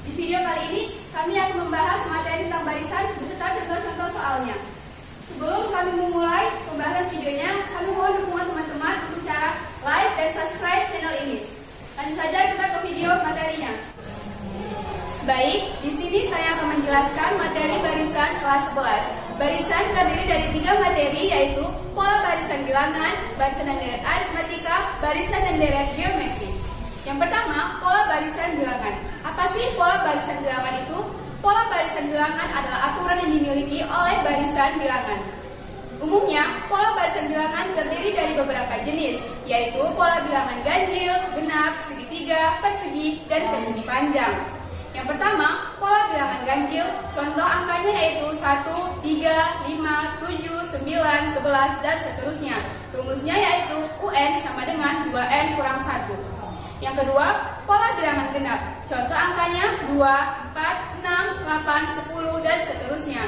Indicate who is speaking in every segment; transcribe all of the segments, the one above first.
Speaker 1: Di video kali ini, kami akan membahas materi tentang barisan beserta contoh-contoh soalnya. Sebelum kami memulai pembahasan videonya, kami mohon dukungan teman-teman untuk cara like dan subscribe channel ini. Lanjut saja kita ke video materinya. Baik, di sini saya akan menjelaskan materi barisan kelas 11. Barisan terdiri dari 3 materi, yaitu pola barisan bilangan, barisan dan deret aritmatika, barisan dan deret geometri. Yang pertama, pola barisan bilangan. Apa sih pola barisan bilangan itu? Pola barisan bilangan adalah aturan yang dimiliki oleh barisan bilangan. Umumnya, pola barisan bilangan terdiri dari beberapa jenis, yaitu pola bilangan ganjil, genap, segitiga, persegi, dan persegi panjang. Yang pertama, pola bilangan ganjil, contoh angkanya yaitu 1, 3, 5, 7, 9, 11, dan seterusnya. Rumusnya yaitu UN sama dengan 2N kurang 1. Yang kedua, pola bilangan genap, contoh angkanya 2, 4, 6, 8, 10, dan seterusnya.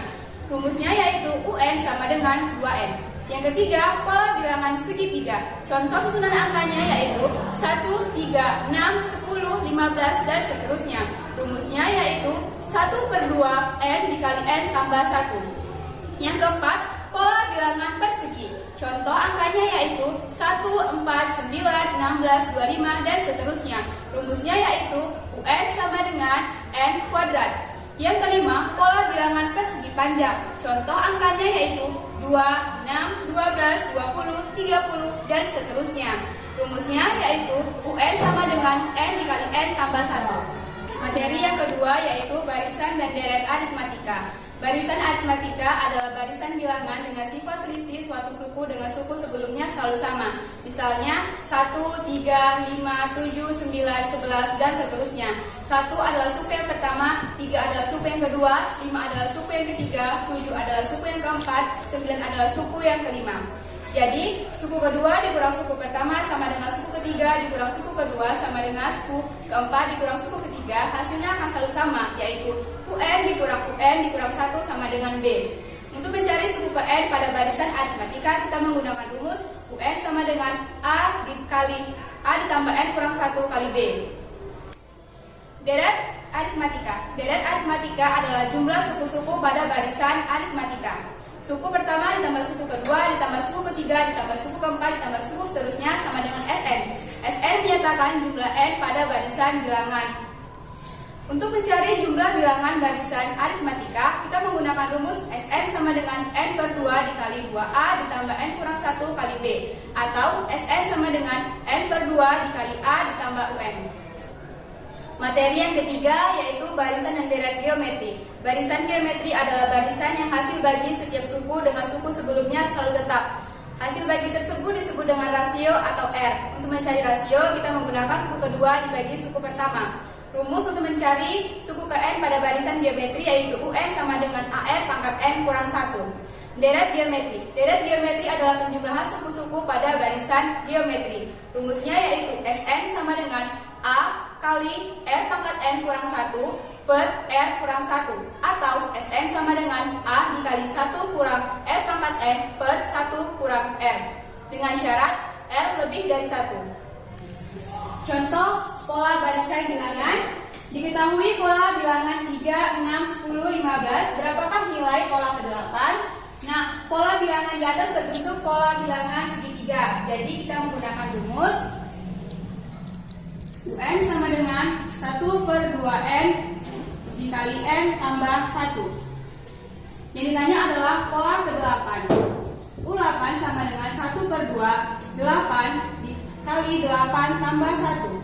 Speaker 1: Rumusnya yaitu UN sama dengan 2N. Yang ketiga, pola bilangan segitiga, contoh susunan angkanya yaitu 1, 3, 6, 10, 15, dan seterusnya. Rumusnya yaitu 1/2 N dikali N tambah 1. Yang keempat, pola bilangan persegi, contoh angkanya yaitu 1, 4, 9, 16, 25, dan seterusnya. Rumusnya yaitu UN sama dengan N kuadrat. Yang kelima, pola bilangan persegi panjang, contoh angkanya yaitu 2, 6, 12, 20, 30, dan seterusnya. Rumusnya yaitu UN sama dengan N dikali N tambah 1. Materi yang kedua yaitu barisan dan deret aritmatika. Barisan aritmatika adalah barisan bilangan dengan sifat selisih suatu suku dengan suku sebelumnya selalu sama. Misalnya 1, 3, 5, 7, 9, 11, dan seterusnya. 1 adalah suku yang pertama, 3 adalah suku yang kedua, 5 adalah suku yang ketiga, 7 adalah suku yang keempat, 9 adalah suku yang kelima. Jadi, suku kedua dikurang suku pertama sama dengan suku ketiga dikurang suku kedua sama dengan suku keempat dikurang suku ketiga, hasilnya akan selalu sama, yaitu UN dikurang 1 sama dengan B. Untuk mencari suku ke N pada barisan aritmatika, kita menggunakan rumus UN sama dengan A dikali A ditambah N kurang 1 kali B. Deret aritmatika. Deret aritmatika adalah jumlah suku-suku pada barisan aritmatika. Suku pertama ditambah suku kedua, ditambah suku ketiga, ditambah suku keempat, ditambah suku seterusnya sama dengan Sn. Sn menyatakan jumlah N pada barisan bilangan. Untuk mencari jumlah bilangan barisan aritmatika, kita menggunakan rumus Sn sama dengan N/2 dikali 2A ditambah N kurang 1 kali B, atau Sn sama dengan N/2 dikali A ditambah UN. Materi yang ketiga yaitu barisan dan deret geometri. Barisan geometri adalah barisan yang hasil bagi setiap suku dengan suku sebelumnya selalu tetap. Hasil bagi tersebut disebut dengan rasio atau R. Untuk mencari rasio, kita menggunakan suku kedua dibagi suku pertama. Rumus untuk mencari suku ke N pada barisan geometri yaitu UN sama dengan AR pangkat N kurang 1. Deret geometri. Deret geometri adalah penjumlahan suku-suku pada barisan geometri. Rumusnya yaitu Sn sama dengan A kali R pangkat N kurang 1 per R kurang 1, atau Sn sama dengan A dikali 1 kurang R pangkat N per 1 kurang R, dengan syarat R lebih dari 1. Contoh pola barisan bilangan. Diketahui pola bilangan 3, 6, 10, 15. Berapakah nilai pola ke-8? Nah, pola bilangan di atas berbentuk pola bilangan segitiga. Jadi kita menggunakan rumus UN sama dengan 1/2N dikali N tambah 1. Yang ditanya adalah pola ke-8. U8 sama dengan 1/2 8 dikali 8 tambah 1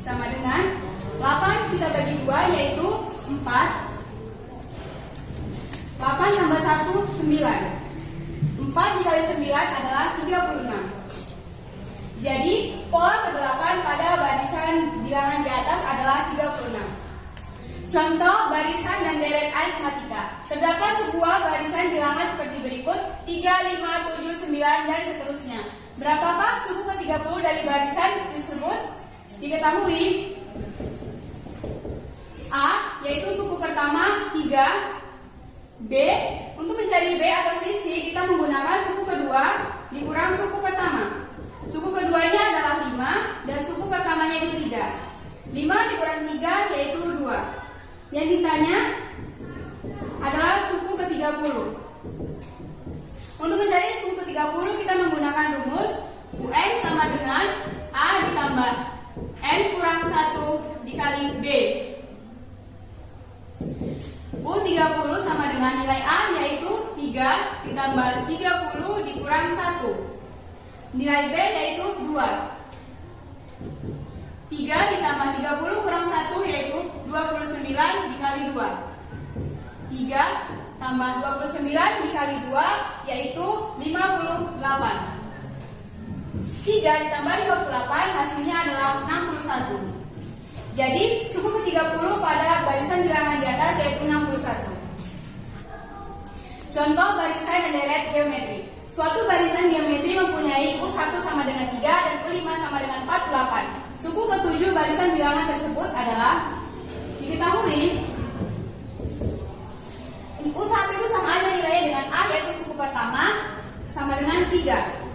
Speaker 1: sama dengan 8 kita bagi 2 yaitu 4. 8 tambah 1, 9. 4 dikali 9 adalah 36. Jadi, pola ke-8 pada barisan bilangan di atas adalah 36. Contoh barisan dan deret aritmatika. Terdapat sebuah barisan bilangan seperti berikut, 3, 5, 7, 9, dan seterusnya. Berapakah suku ke-30 dari barisan tersebut? Diketahui A, yaitu suku pertama 3. B, untuk mencari B atau selisih, kita menggunakan suku kedua dikurang suku pertama. Suku keduanya adalah 5 dan suku pertamanya itu 3. 5 dikurang 3 yaitu 2. Yang ditanya adalah suku ke-30. Untuk mencari suku ke-30 kita menggunakan rumus UN sama dengan A ditambah N kurang 1 dikali B. U30 sama dengan nilai A yaitu 3 ditambah 30 dikurang 1. Nilai B yaitu 2. 3 ditambah 30 kurang 1 yaitu 29 dikali 2. 3 tambah 29 dikali 2 yaitu 58. 3 ditambah 58 hasilnya adalah 61. Jadi suku ke-30 pada barisan bilangan di atas yaitu 61. Contoh barisan dan deret geometri. Suatu barisan geometri mempunyai U1 sama dengan 3 dan U5 sama dengan 48. Suku ke-7 barisan bilangan tersebut adalah diketahui U1 itu sama aja nilainya dengan A yaitu suku pertama sama dengan 3.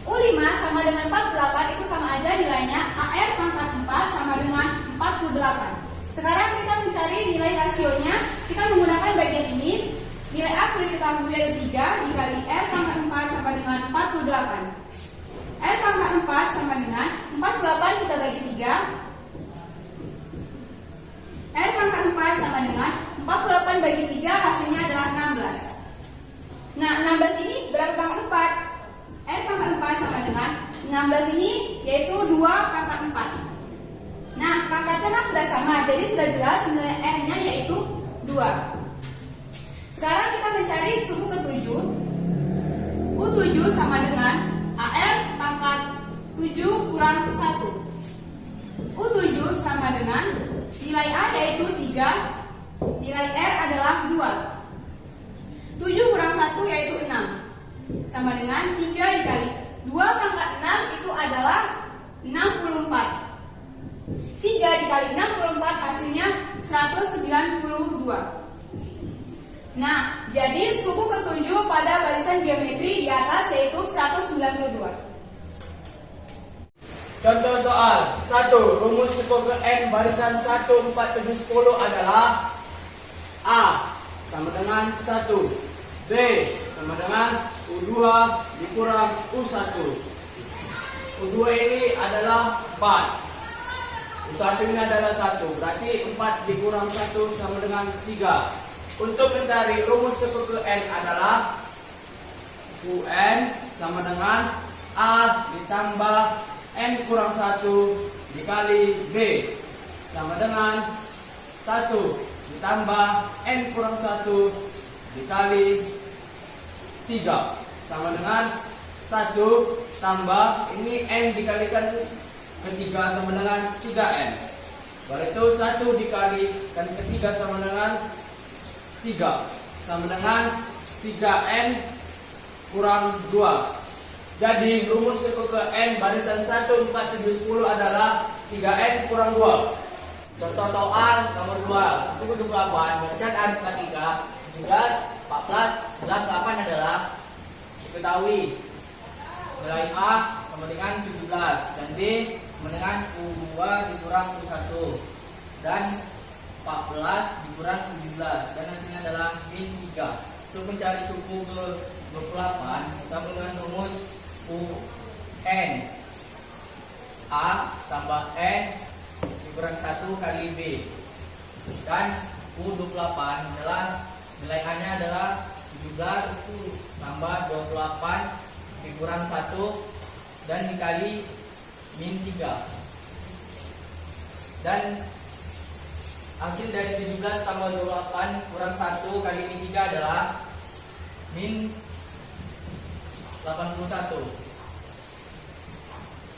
Speaker 1: U5 sama dengan 48 itu sama aja nilainya AR pangkat 4 sama dengan 48. Sekarang kita mencari nilai rasionya. Kita menggunakan bagian ini. Nilai A sudah diketahui yaitu 3 dikali R pangkat 4 sama dengan 48. R pangkat 4 sama dengan 48 kita bagi 3. R pangkat 4 sama dengan 48 bagi 3 hasilnya adalah 16. Nah 16 ini berapa pangkat 4? R pangkat 4 sama dengan 16 ini yaitu 2 pangkat 4. Nah pangkatnya kan sudah sama, jadi sudah jelas nilai R-nya yaitu 2. Sekarang kita mencari suku ke-7. U7 sama dengan AR pangkat 7 kurang 1. U7 sama dengan nilai A yaitu 3, nilai R adalah 2. 7 kurang 1 yaitu 6. Sama dengan 3 dikali 2 pangkat 6 itu adalah 64. 3 dikali 64 hasilnya 192. Nah, jadi suku ke-7 pada barisan geometri di atas yaitu 192.
Speaker 2: Contoh soal 1. Rumus suku ke N barisan 1, 4, 7, 10 adalah A sama dengan 1, B sama dengan U2 dikurang U1. U2 ini adalah 4. U1 ini adalah 1. Berarti 4 dikurang 1 sama dengan 3. Untuk mencari rumus suku ke N adalah UN sama dengan A ditambah N kurang 1 dikali B sama dengan 1 ditambah N kurang 1 dikali 3 sama dengan 1 tambah ini N dikalikan ke 3 sama dengan 3N. Berarti 1 dikalikan ke 3 sama dengan 3 sama dengan 3N kurang 2. Jadi rumus suku ke N barisan 1, 4, 7, 10 adalah 3N kurang 2. Contoh soal nomor 2. Suku ke-8 barisan aritmatika 17, 14, 11, 8 adalah diketahui nilai A sama dengan 17 dan B sama dengan U2 dikurang U1 dan 14 dikurang 17 dan hasilnya adalah min 3. Untuk mencari suku ke-28 kita menggunakan rumus UN A tambah N dikurang 1 kali B dan U28 adalah nilai A-nya adalah 17 tambah 28 dikurang 1 dan dikali min 3. Dan hasil dari 17 tambah 28 kurang 1 kali min 3 adalah min 81.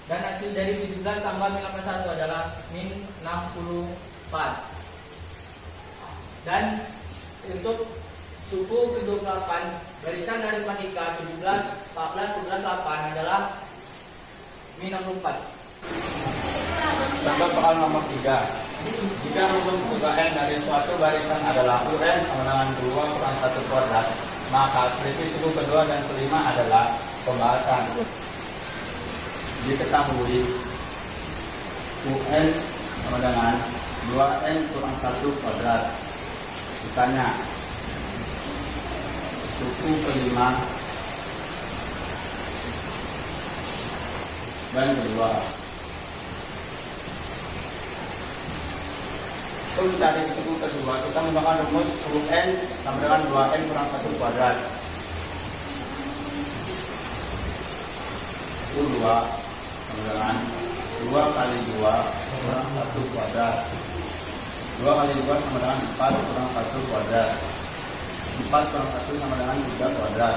Speaker 2: Dan hasil dari 17 tambah min 81 adalah min 64. Dan untuk suku ke-28 barisan aritmatika 17, 14, 11, 8 adalah min 64.
Speaker 3: Contoh soal nomor 3. Jika rumus suku ke N dari suatu barisan adalah UN sama dengan 2 kurang 1 kuadrat, maka selisih suku kedua dan kelima adalah pembahasan. Diketahui UN sama dengan 2n kurang 1 kuadrat. Ditanya, suku kelima dan kedua. Untuk mencari suku kedua, kita menggunakan rumus suku n sama dengan 2n kurang 1 kuadrat. Suku 2 sama dengan 2 kali 2 kurang 1 kuadrat. 2 kali 2 sama dengan 4 kurang 1 kuadrat. 4 kurang 1 sama dengan 3 kuadrat.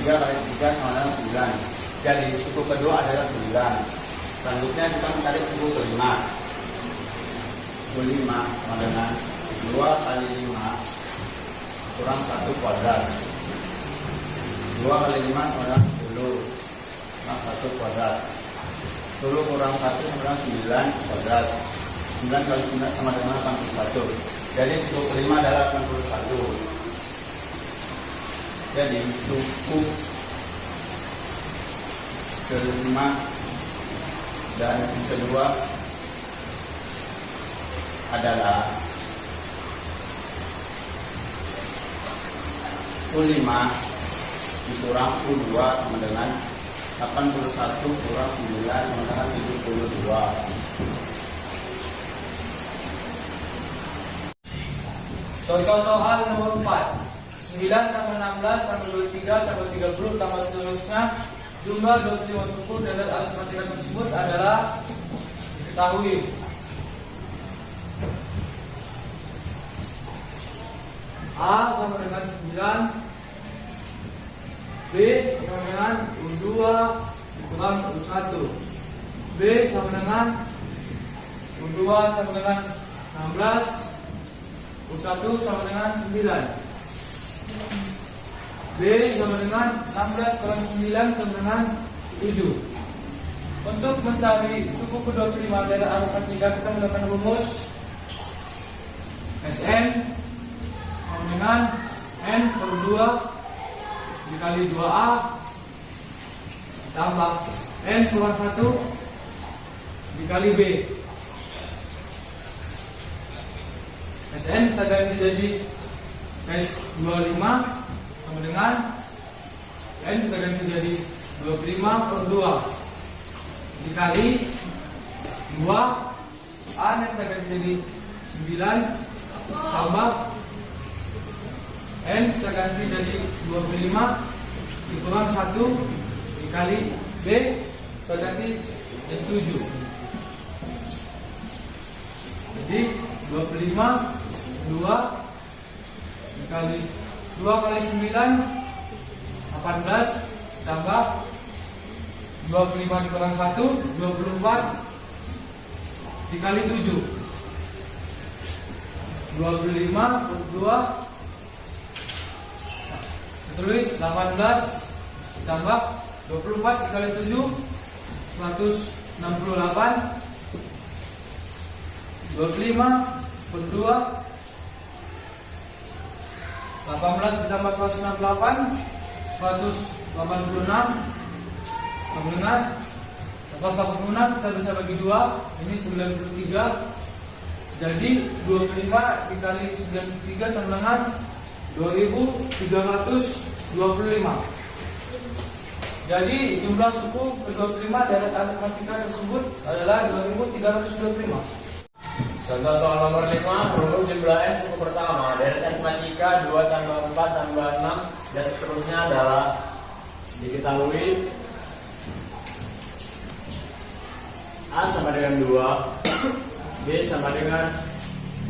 Speaker 3: 3 kali 3 sama dengan 9. Jadi suku kedua adalah 9. Selanjutnya kita mencari suku kelima. Suku 5 sama dengan 2 kali 5 kurang 1 kuadrat. 2 kali 5 sama dengan 10 kurang 1 kuadrat. 10 kurang 1 sama dengan 9 kuadrat. 9 kali 9 sama dengan 81. Jadi suku kelima adalah 81. Jadi suku kelima dan kedua adalah U5 dikurang U2 sama dengan 81 kurang 9 sama dengan 72.
Speaker 2: Contoh soal nomor 4. 9 tambah 16 tambah 23 tambah 30 tambah seterusnya. Jumlah 25 suku dengan aritmatika tersebut adalah diketahui. A sama dengan 9, B sama dengan U2 dikurang U1, B sama dengan U2 sama dengan 16, U1 sama dengan 9, B sama dengan 16 kurang 9 sama dengan 7. Untuk mencari suku ke-25 dari aritmatika kita menggunakan rumus Sn sama dengan n per 2 dikali 2a tambah n kurang 1 dikali b. Sn kita ganti jadi S25 sama dengan n kita ganti jadi 25 per 2 dikali 2 a kita ganti jadi 9 tambah n kita ganti jadi 25 dikurang 1 dikali b kita ganti jadi 7. Jadi 25 2 dikali 2 kali 9 18 tambah 25 dikurang 1 24 dikali 7. 25 per 2 tulis 18 tambah 24 dikali 7 168. 25 per 2 18 ditambah 168 186 sama dengan 186 kita bisa bagi 2 ini 93. Jadi 25 dikali 93 sama dengan 2325. Jadi jumlah suku ke-25 dari aritmatika tersebut adalah 2325.
Speaker 4: Contoh soal nomor 5, rumus jumlah n suku pertama dari aritmatika 2 tambah 4 tambah 6 dan seterusnya adalah diketahui A sama dengan 2, B sama dengan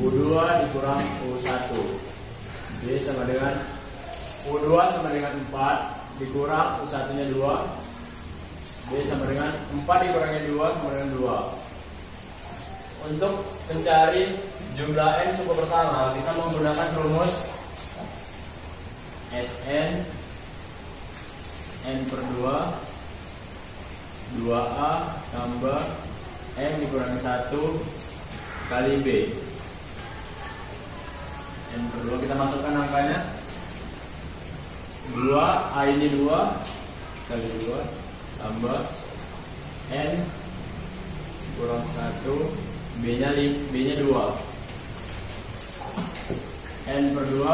Speaker 4: U2 dikurang U1, B sama dengan U2 sama dengan 4 dikurang U1 nya 2, B sama dengan 4 dikurangi 2 sama dengan 2. Untuk mencari jumlah n suku pertama, kita menggunakan rumus Sn n per 2 2a tambah n dikurangi 1 kali b. N per 2 kita masukkan angkanya 2, a ini 2 kali 2 tambah n kurang 1 B-nya 2. N per 2,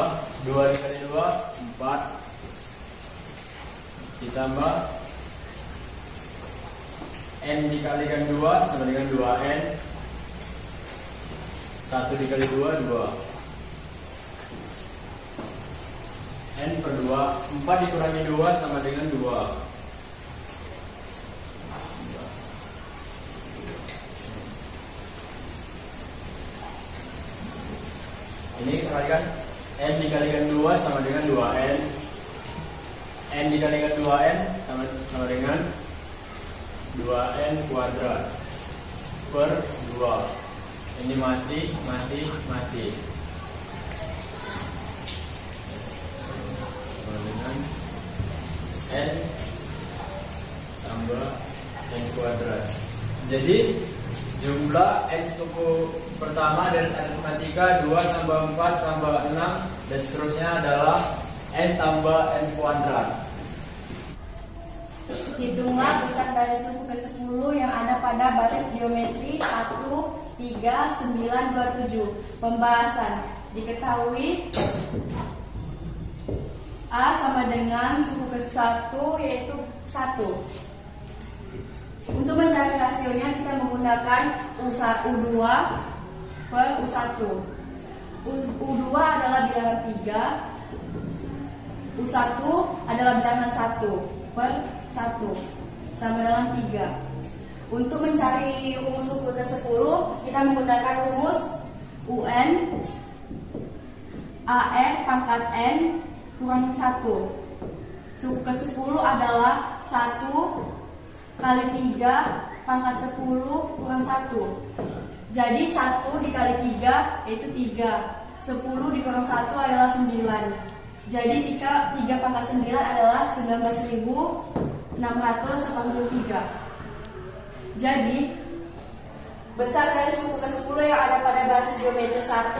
Speaker 4: 2 dikali 2, 4. Ditambah N dikalikan 2 sama dengan 2N. 1 dikali 2, 2. N per 2, 4 dikurangi 2 sama dengan 2. Ini kalikan N dikalikan 2 sama dengan 2N. N dikalikan 2N sama dengan 2N kuadrat per 2. Ini mati. Sama dengan N tambah N kuadrat. Jadi jumlah N suku pertama dari aritmatika 2 tambah 4 tambah 6 dan seterusnya adalah N tambah N kuadrat.
Speaker 1: Hitunglah besar dari suku ke-10 yang ada pada baris geometri 1, 3, 9, 27. Pembahasan. Diketahui A sama dengan suku ke-1 yaitu 1. Untuk mencari rasionya kita menggunakan U2 per U1. U2 adalah bilangan 3, U1 adalah bilangan 1 per 1 sama dengan 3. Untuk mencari rumus suku ke-10 kita menggunakan rumus UN AN pangkat N kurang 1. Suku ke-10 adalah 1 kali 3 pangkat 10 kurang 1. Jadi 1 dikali 3 yaitu 3. 10 dikurang 1 adalah 9. Jadi 3 pangkat 9 adalah 19.683. Jadi besar dari suku ke-10 yang ada pada baris geometri 1,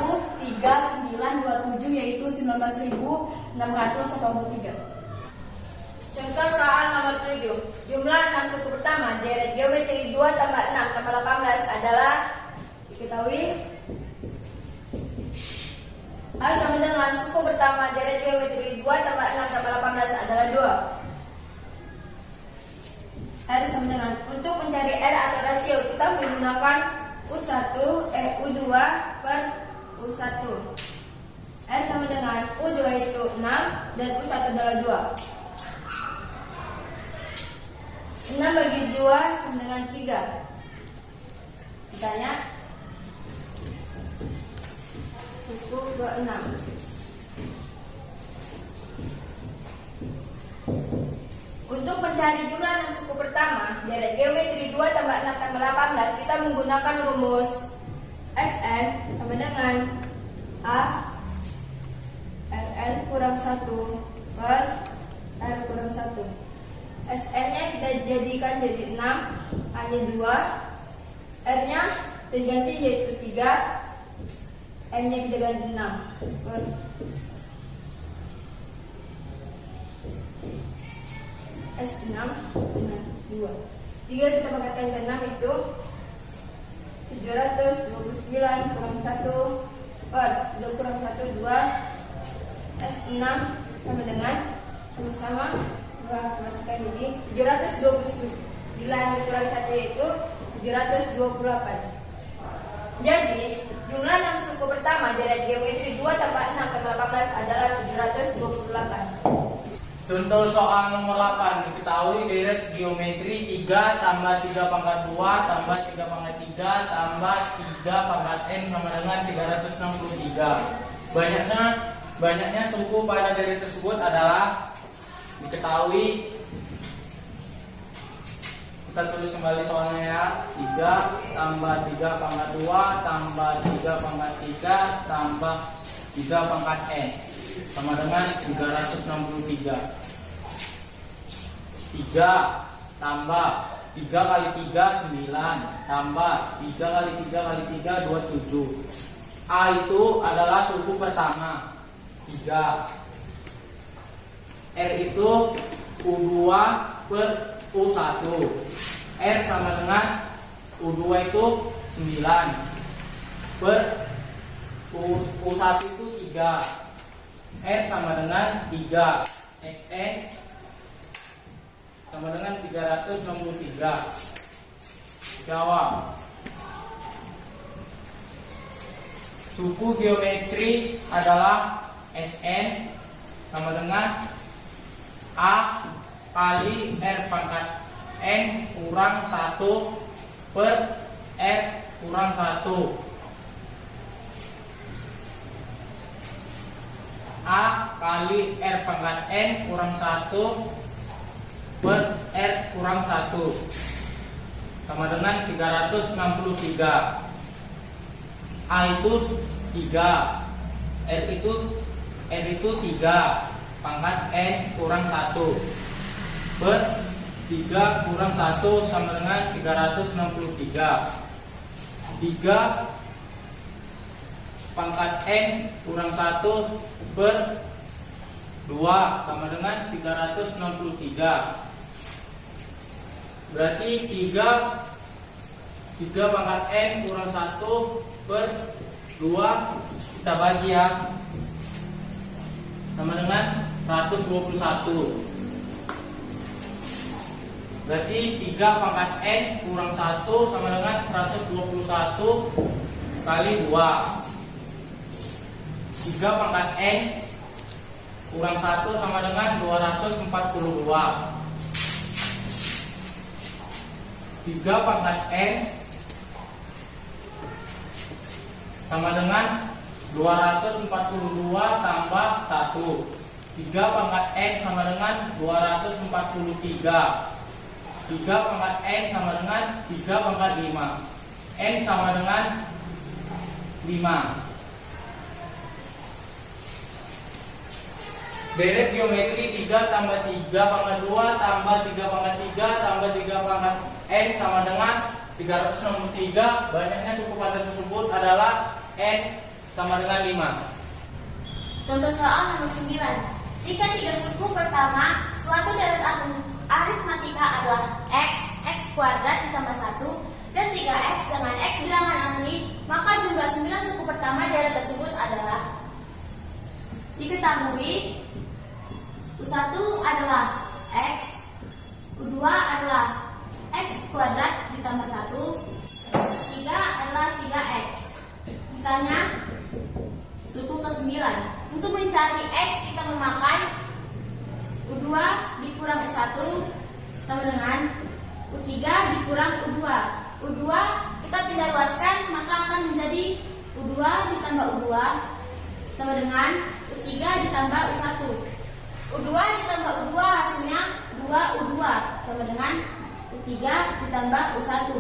Speaker 1: 3, 9, 27 yaitu 19.683.
Speaker 5: Contoh soal nomor 7. Jumlah 6 suku pertama deret geometri 2 tambah 6 tambah 18 adalah diketahui A sama dengan suku pertama deret geometri 2 tambah 6 tambah 18 adalah 2. R sama dengan untuk mencari R atau rasio kita menggunakan U2 per U1. R sama dengan U2 itu 6 dan U1 adalah 2. 6 bagi 2 sama dengan 3. Ditanya suku ke-6. Untuk mencari jumlah 6 suku pertama deret geometri 2 tambah 6 tambah 18 kita menggunakan rumus SN sama dengan A RN kurang 1 per R kurang 1. SN-nya kita jadikan jadi 6, A-nya 2, R-nya terganti yaitu 3, N-nya kita ganti 6 per S6 dengan 2. 3 kita pakatkan ke 6 itu 729 kurang 1 per 2 kurang 1, 2. S6 sama dengan sama-sama matikan ini 729 kurang 1 yaitu 728. Jadi jumlah 6 suku pertama deret geometri 2 tambah 6 tambah 18 adalah 728.
Speaker 2: Contoh soal nomor 8. Diketahui deret geometri 3 tambah 3 pangkat 2 tambah 3 pangkat 3 tambah 3 pangkat N sama dengan 363. Banyaknya suku pada deret tersebut adalah diketahui. Kita tulis kembali soalnya ya. 3 tambah 3 pangkat 2 tambah 3 pangkat 3 tambah 3 pangkat N sama dengan 363. 3 tambah 3 kali 3 9 tambah 3 kali 3 kali 3 27. A itu adalah suku pertama 3. R itu U2 per U1. R sama dengan U2 itu 9 per U1 itu 3, R sama dengan 3, SN sama dengan 363. Jawab. Suku geometri adalah SN sama dengan A kali R pangkat N kurang 1 per R kurang 1. A kali R pangkat N kurang 1 per R kurang 1 sama dengan 363. A itu 3, R itu 3 pangkat N kurang 1 per 3 kurang 1 sama dengan 363. 3 pangkat N kurang 1 per 2 sama dengan 363. Berarti 3 pangkat N kurang 1 per 2 kita bagi ya, sama dengan 121. Berarti 3 pangkat N kurang 1 sama dengan 121 kali 2. 3 pangkat N kurang 1 sama dengan 242. 3 pangkat N sama dengan 242 tambah 1. 3 pangkat N sama dengan 243. 3 pangkat N sama dengan 3 pangkat 5. N sama dengan 5. Deret geometri 3 tambah 3 pangkat 2 tambah 3 pangkat 3 tambah 3 pangkat N sama dengan 363. Banyaknya suku pada tersebut adalah N sama dengan 5.
Speaker 5: Contoh soal nomor 9. Jika 3 suku pertama suatu deret aritmatika adalah x kuadrat ditambah 1 dan 3x dengan x bilangan asli, maka jumlah 9 suku pertama deret tersebut adalah: diketahui U1 adalah x, U2 adalah x kuadrat ditambah 1, 3 adalah 3x. Ditanya suku ke-9. Untuk mencari x kita memakai U2 dikurang U1 sama dengan U3 dikurang U2. U2 kita pindah luaskan, maka akan menjadi U2 ditambah U2 sama dengan U3 ditambah U1. U2 ditambah U2 hasilnya 2U2 sama dengan U3 ditambah U1.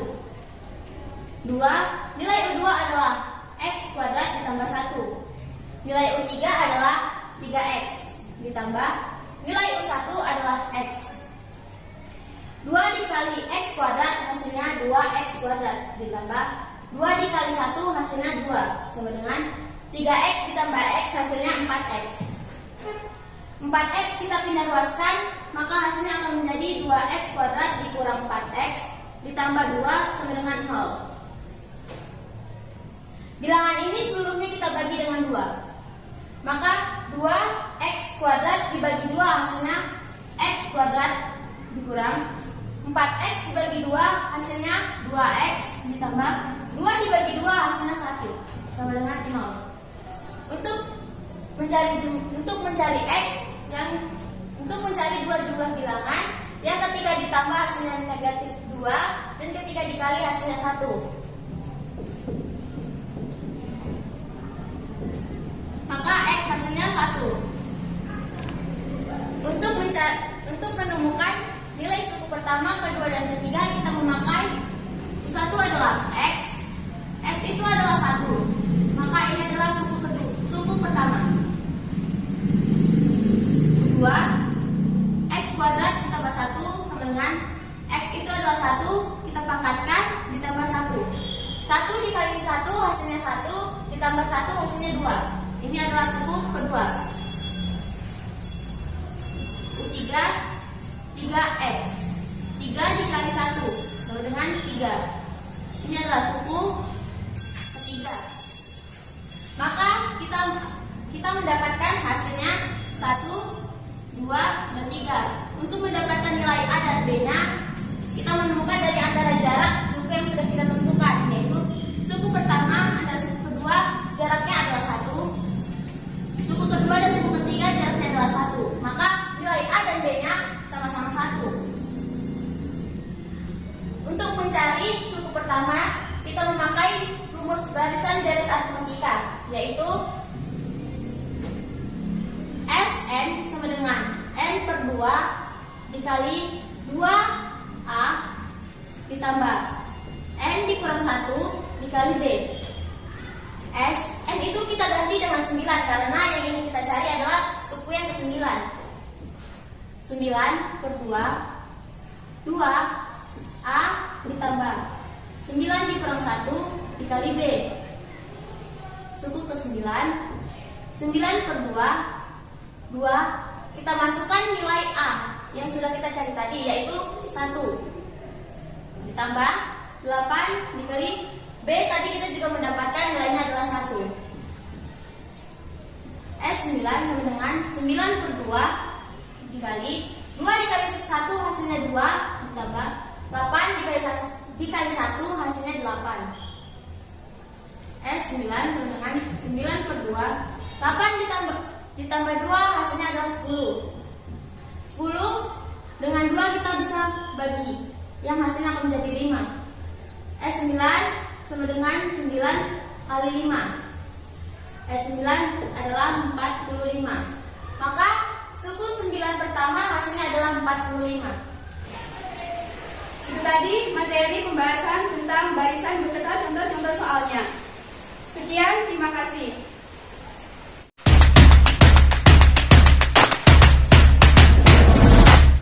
Speaker 5: 2. Nilai U2 adalah x kuadrat ditambah 1. Nilai U3 adalah 3x ditambah nilai U1 adalah x. 2 dikali x kuadrat hasilnya 2x kuadrat ditambah 2 dikali 1 hasilnya 2 sama dengan 3x ditambah x hasilnya 4x. 4x kita pindah luaskan, maka hasilnya akan menjadi 2x kuadrat dikurang 4x ditambah 2 sama dengan 0. Bilangan ini seluruhnya kita bagi dengan 2. Maka 2x kuadrat dibagi 2 hasilnya x kuadrat dikurang 4x dibagi 2 hasilnya 2x ditambah 2 dibagi 2 hasilnya 1 sama dengan 0. Untuk mencari x untuk mencari dua jumlah bilangan yang ketika ditambah hasilnya negatif 2 dan ketika dikali hasilnya 1. Maka x hasilnya 1. Untuk menemukan nilai suku pertama, kedua, dan ketiga, kita memakai U1 adalah x itu adalah 1. Maka ini adalah suku pertama. U2 x kuadrat ditambah 1 sama dengan x itu adalah 1, kita pangkatkan ditambah 1. 1 dikali 1 hasilnya 1 ditambah 1 hasilnya 2. Ini adalah suku kedua. U3 3x. 3 dikali 1 sama dengan 3. Ini adalah suku ketiga. maka kita mendapatkan hasilnya 1, 2, dan 3. Untuk mendapatkan nilai A dan B-nya, kita menemukan dari antara jarak suku yang sudah kita tentukan, yaitu suku pertama antara suku kedua jaraknya adalah 1, suku kedua dan suku ketiga jaraknya adalah 1. Maka nilai A dan B-nya sama-sama 1. Untuk mencari suku pertama, kita memakai rumus barisan deret aritmatika, yaitu Sn sama dengan N per 2 dikali 2A ditambah N dikurang 1 dikali B. N itu kita ganti dengan 9 karena yang ingin kita cari adalah suku yang ke-9. 9 per 2 2A ditambah 9 dikurang 1 dikali B. Suku ke-9 9 per 2 kita masukkan nilai A yang sudah kita cari tadi, yaitu 1 ditambah 8 dikali B. Tadi kita juga mendapatkan nilainya adalah 1. S9 sama dengan 9 per 2 dikali 2 dikali 1 hasilnya 2 ditambah 8 dikali 1 hasilnya 8. S9 sama dengan 9 per 2 8 ditambah 2 hasilnya adalah 10. 10 dengan 2 kita bisa bagi, yang hasilnya akan menjadi 5. S9 sama dengan 9 kali 5. S9 adalah 45. Maka suku 9 pertama hasilnya adalah 45.
Speaker 1: Itu tadi materi pembahasan tentang barisan beserta contoh-contoh soalnya. Sekian, terima kasih.